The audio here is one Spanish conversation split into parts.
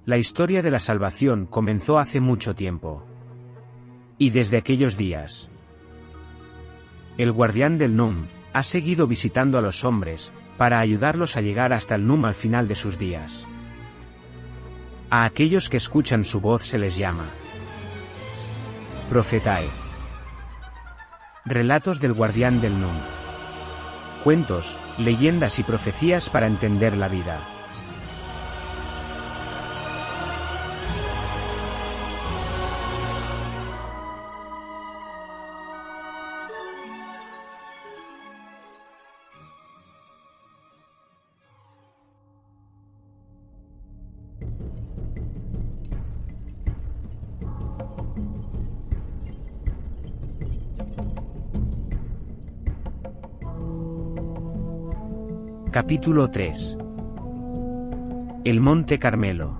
La historia de la salvación comenzó hace mucho tiempo. Y desde aquellos días, el guardián del Num ha seguido visitando a los hombres, para ayudarlos a llegar hasta el Num al final de sus días. A aquellos que escuchan su voz se les llama Profetae. Relatos del guardián del Num. Cuentos, leyendas y profecías para entender la vida. Capítulo 3. El Monte Carmelo.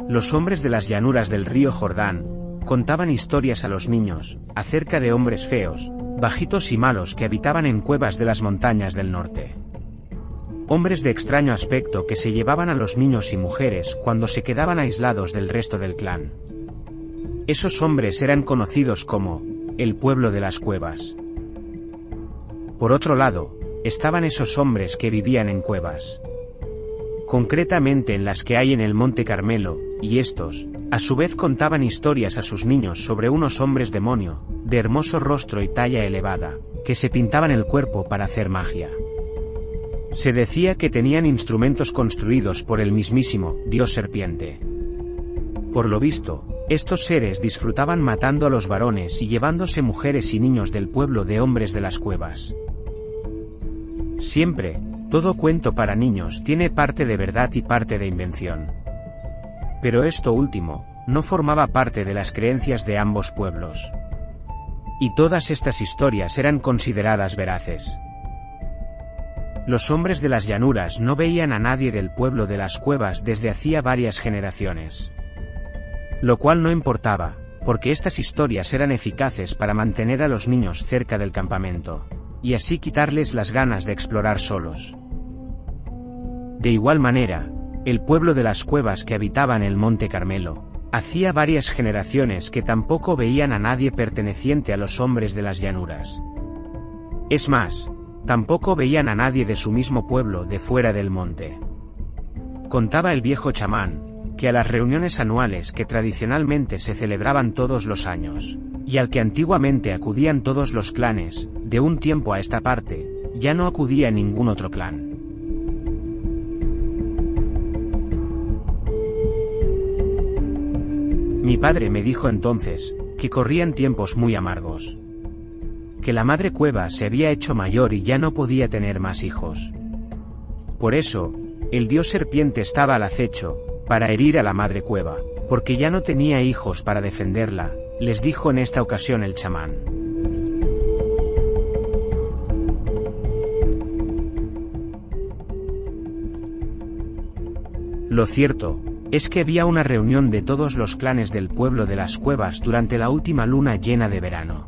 Los hombres de las llanuras del río Jordán contaban historias a los niños acerca de hombres feos, bajitos y malos que habitaban en cuevas de las montañas del norte. Hombres de extraño aspecto que se llevaban a los niños y mujeres cuando se quedaban aislados del resto del clan. Esos hombres eran conocidos como el pueblo de las cuevas. Por otro lado, estaban esos hombres que vivían en cuevas, concretamente en las que hay en el Monte Carmelo, y estos, a su vez, contaban historias a sus niños sobre unos hombres demonio, de hermoso rostro y talla elevada, que se pintaban el cuerpo para hacer magia. Se decía que tenían instrumentos construidos por el mismísimo Dios Serpiente. Por lo visto, estos seres disfrutaban matando a los varones y llevándose mujeres y niños del pueblo de hombres de las cuevas. Siempre, todo cuento para niños tiene parte de verdad y parte de invención. Pero esto último, no formaba parte de las creencias de ambos pueblos. Y todas estas historias eran consideradas veraces. Los hombres de las llanuras no veían a nadie del pueblo de las cuevas desde hacía varias generaciones. Lo cual no importaba, porque estas historias eran eficaces para mantener a los niños cerca del campamento, y así quitarles las ganas de explorar solos. De igual manera, el pueblo de las cuevas que habitaba en el Monte Carmelo, hacía varias generaciones que tampoco veían a nadie perteneciente a los hombres de las llanuras. Es más, tampoco veían a nadie de su mismo pueblo de fuera del monte. Contaba el viejo chamán, que a las reuniones anuales que tradicionalmente se celebraban todos los años, y al que antiguamente acudían todos los clanes, de un tiempo a esta parte, ya no acudía ningún otro clan. Mi padre me dijo entonces, que corrían tiempos muy amargos. Que la madre cueva se había hecho mayor y ya no podía tener más hijos. Por eso, el dios serpiente estaba al acecho, para herir a la madre cueva, porque ya no tenía hijos para defenderla, les dijo en esta ocasión el chamán. Lo cierto es que había una reunión de todos los clanes del pueblo de las cuevas durante la última luna llena de verano.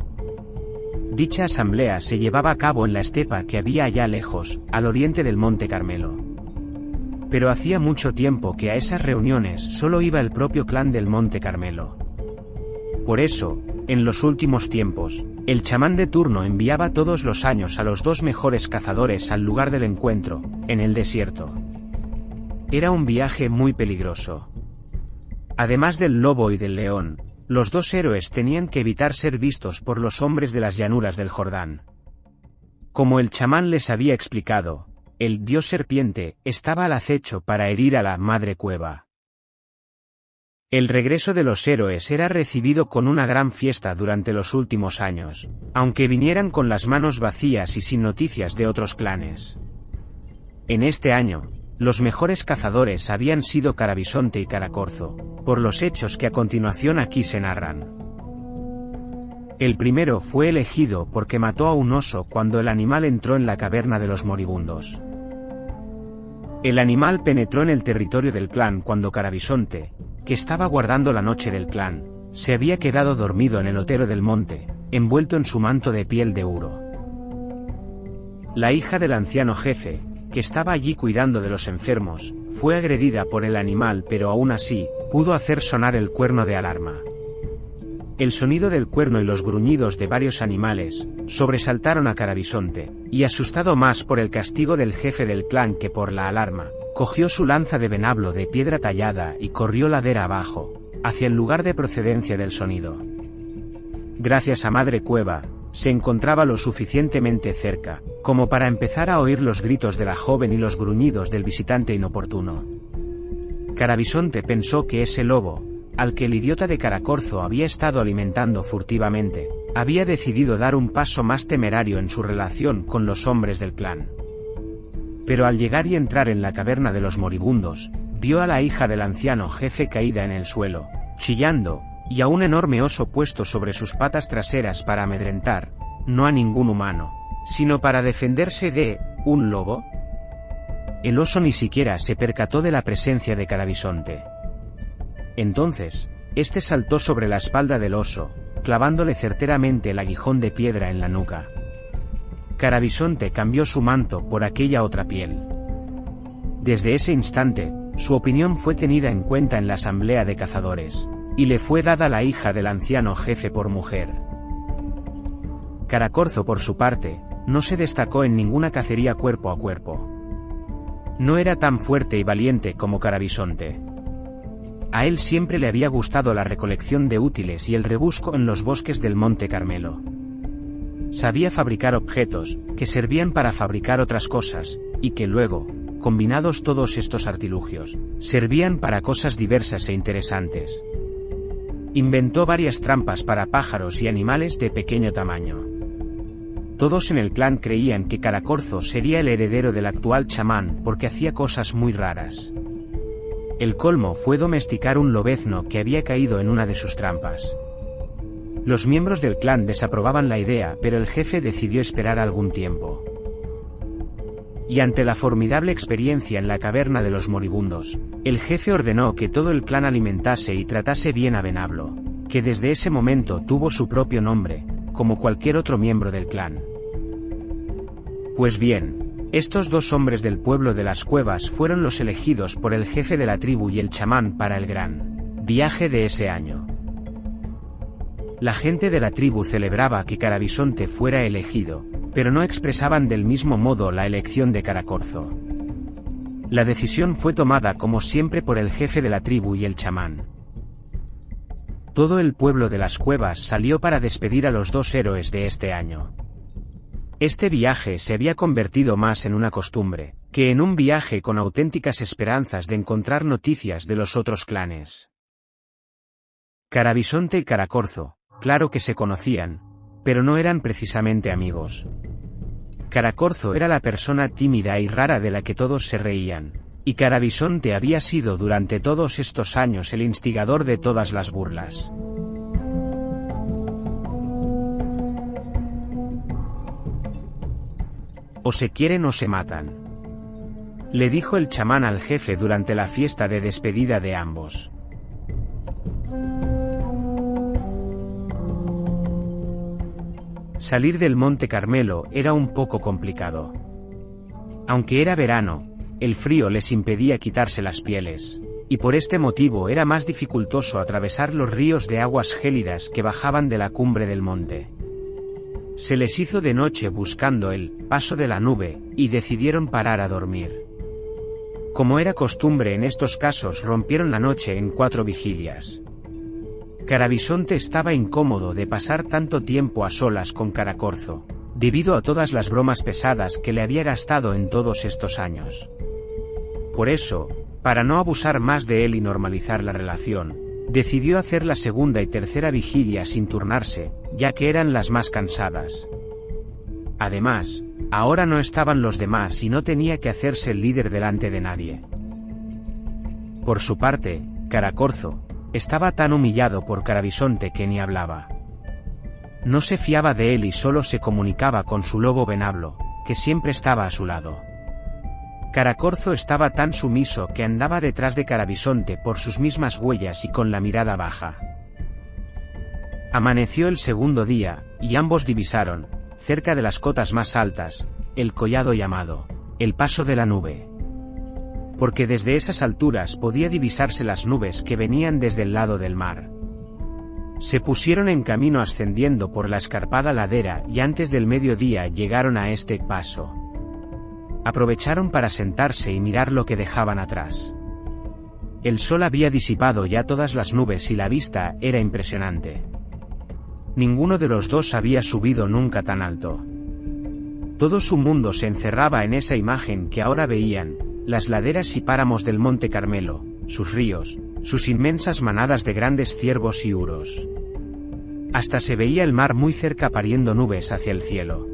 Dicha asamblea se llevaba a cabo en la estepa que había allá lejos, al oriente del Monte Carmelo. Pero hacía mucho tiempo que a esas reuniones solo iba el propio clan del Monte Carmelo. Por eso, en los últimos tiempos, el chamán de turno enviaba todos los años a los dos mejores cazadores al lugar del encuentro, en el desierto. Era un viaje muy peligroso. Además del lobo y del león, los dos héroes tenían que evitar ser vistos por los hombres de las llanuras del Jordán. Como el chamán les había explicado, el dios serpiente estaba al acecho para herir a la madre cueva. El regreso de los héroes era recibido con una gran fiesta durante los últimos años, aunque vinieran con las manos vacías y sin noticias de otros clanes. En este año, los mejores cazadores habían sido Carabisonte y Caracorzo, por los hechos que a continuación aquí se narran. El primero fue elegido porque mató a un oso cuando el animal entró en la caverna de los moribundos. El animal penetró en el territorio del clan cuando Carabisonte, que estaba guardando la noche del clan, se había quedado dormido en el otero del monte, envuelto en su manto de piel de uro. La hija del anciano jefe, que estaba allí cuidando de los enfermos, fue agredida por el animal, pero aún así, pudo hacer sonar el cuerno de alarma. El sonido del cuerno y los gruñidos de varios animales sobresaltaron a Carabisonte, y asustado más por el castigo del jefe del clan que por la alarma, cogió su lanza de venablo de piedra tallada y corrió ladera abajo, hacia el lugar de procedencia del sonido. Gracias a Madre Cueva, se encontraba lo suficientemente cerca, como para empezar a oír los gritos de la joven y los gruñidos del visitante inoportuno. Carabisonte pensó que ese lobo, al que el idiota de Caracorzo había estado alimentando furtivamente, había decidido dar un paso más temerario en su relación con los hombres del clan. Pero al llegar y entrar en la caverna de los moribundos, vio a la hija del anciano jefe caída en el suelo, chillando, y a un enorme oso puesto sobre sus patas traseras para amedrentar, no a ningún humano, sino para defenderse de un lobo. El oso ni siquiera se percató de la presencia de Carabisonte. Entonces, este saltó sobre la espalda del oso, clavándole certeramente el aguijón de piedra en la nuca. Carabisonte cambió su manto por aquella otra piel. Desde ese instante, su opinión fue tenida en cuenta en la asamblea de cazadores, y le fue dada la hija del anciano jefe por mujer. Caracorzo, por su parte, no se destacó en ninguna cacería cuerpo a cuerpo. No era tan fuerte y valiente como Carabisonte. A él siempre le había gustado la recolección de útiles y el rebusco en los bosques del Monte Carmelo. Sabía fabricar objetos, que servían para fabricar otras cosas, y que luego, combinados todos estos artilugios, servían para cosas diversas e interesantes. Inventó varias trampas para pájaros y animales de pequeño tamaño. Todos en el clan creían que Caracorzo sería el heredero del actual chamán porque hacía cosas muy raras. El colmo fue domesticar un lobezno que había caído en una de sus trampas. Los miembros del clan desaprobaban la idea, pero el jefe decidió esperar algún tiempo. Y ante la formidable experiencia en la caverna de los moribundos, el jefe ordenó que todo el clan alimentase y tratase bien a Venablo, que desde ese momento tuvo su propio nombre, como cualquier otro miembro del clan. Pues bien, estos dos hombres del pueblo de las cuevas fueron los elegidos por el jefe de la tribu y el chamán para el gran viaje de ese año. La gente de la tribu celebraba que Carabisonte fuera elegido, pero no expresaban del mismo modo la elección de Caracorzo. La decisión fue tomada como siempre por el jefe de la tribu y el chamán. Todo el pueblo de las cuevas salió para despedir a los dos héroes de este año. Este viaje se había convertido más en una costumbre, que en un viaje con auténticas esperanzas de encontrar noticias de los otros clanes. Carabisonte y Caracorzo, claro que se conocían, pero no eran precisamente amigos. Caracorzo era la persona tímida y rara de la que todos se reían, y Carabisonte había sido durante todos estos años el instigador de todas las burlas. O se quieren o se matan, le dijo el chamán al jefe durante la fiesta de despedida de ambos. Salir del Monte Carmelo era un poco complicado. Aunque era verano, el frío les impedía quitarse las pieles, y por este motivo era más dificultoso atravesar los ríos de aguas gélidas que bajaban de la cumbre del monte. Se les hizo de noche buscando el paso de la nube, y decidieron parar a dormir. Como era costumbre en estos casos, rompieron la noche en 4 vigilias. Carabisonte estaba incómodo de pasar tanto tiempo a solas con Caracorzo, debido a todas las bromas pesadas que le había gastado en todos estos años. Por eso, para no abusar más de él y normalizar la relación, decidió hacer la segunda y tercera vigilia sin turnarse, ya que eran las más cansadas. Además, ahora no estaban los demás y no tenía que hacerse el líder delante de nadie. Por su parte, Caracorzo estaba tan humillado por Carabisonte que ni hablaba. No se fiaba de él y solo se comunicaba con su lobo Venablo, que siempre estaba a su lado. Caracorzo estaba tan sumiso que andaba detrás de Carabisonte por sus mismas huellas y con la mirada baja. Amaneció el segundo día, y ambos divisaron, cerca de las cotas más altas, el collado llamado el Paso de la Nube. Porque desde esas alturas podía divisarse las nubes que venían desde el lado del mar. Se pusieron en camino ascendiendo por la escarpada ladera y antes del mediodía llegaron a este paso. Aprovecharon para sentarse y mirar lo que dejaban atrás. El sol había disipado ya todas las nubes y la vista era impresionante. Ninguno de los dos había subido nunca tan alto. Todo su mundo se encerraba en esa imagen que ahora veían, las laderas y páramos del Monte Carmelo, sus ríos, sus inmensas manadas de grandes ciervos y uros. Hasta se veía el mar muy cerca pariendo nubes hacia el cielo.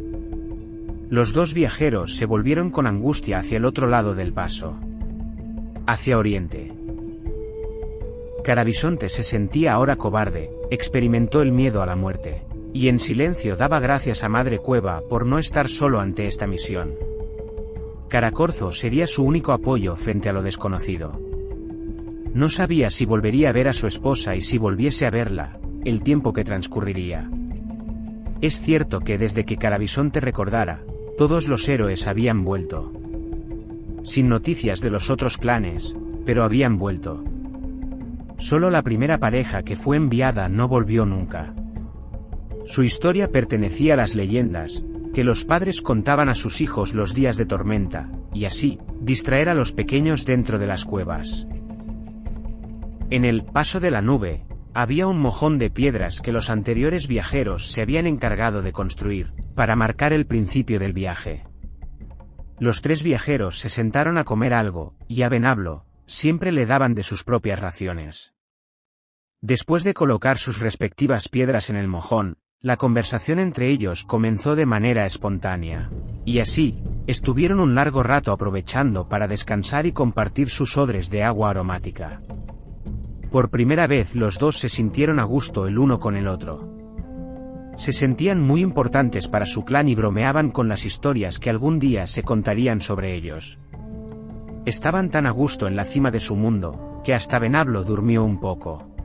Los dos viajeros se volvieron con angustia hacia el otro lado del paso. Hacia oriente. Carabisonte se sentía ahora cobarde, experimentó el miedo a la muerte, y en silencio daba gracias a Madre Cueva por no estar solo ante esta misión. Caracorzo sería su único apoyo frente a lo desconocido. No sabía si volvería a ver a su esposa y si volviese a verla, el tiempo que transcurriría. Es cierto que desde que Carabisonte recordara, todos los héroes habían vuelto. Sin noticias de los otros clanes, pero habían vuelto. Solo la primera pareja que fue enviada no volvió nunca. Su historia pertenecía a las leyendas, que los padres contaban a sus hijos los días de tormenta, y así, distraer a los pequeños dentro de las cuevas. En el Paso de la Nube, había un mojón de piedras que los anteriores viajeros se habían encargado de construir, para marcar el principio del viaje. Los tres viajeros se sentaron a comer algo, y a Venablo, siempre le daban de sus propias raciones. Después de colocar sus respectivas piedras en el mojón, la conversación entre ellos comenzó de manera espontánea. Y así, estuvieron un largo rato aprovechando para descansar y compartir sus odres de agua aromática. Por primera vez los dos se sintieron a gusto el uno con el otro. Se sentían muy importantes para su clan y bromeaban con las historias que algún día se contarían sobre ellos. Estaban tan a gusto en la cima de su mundo, que hasta Venablo durmió un poco.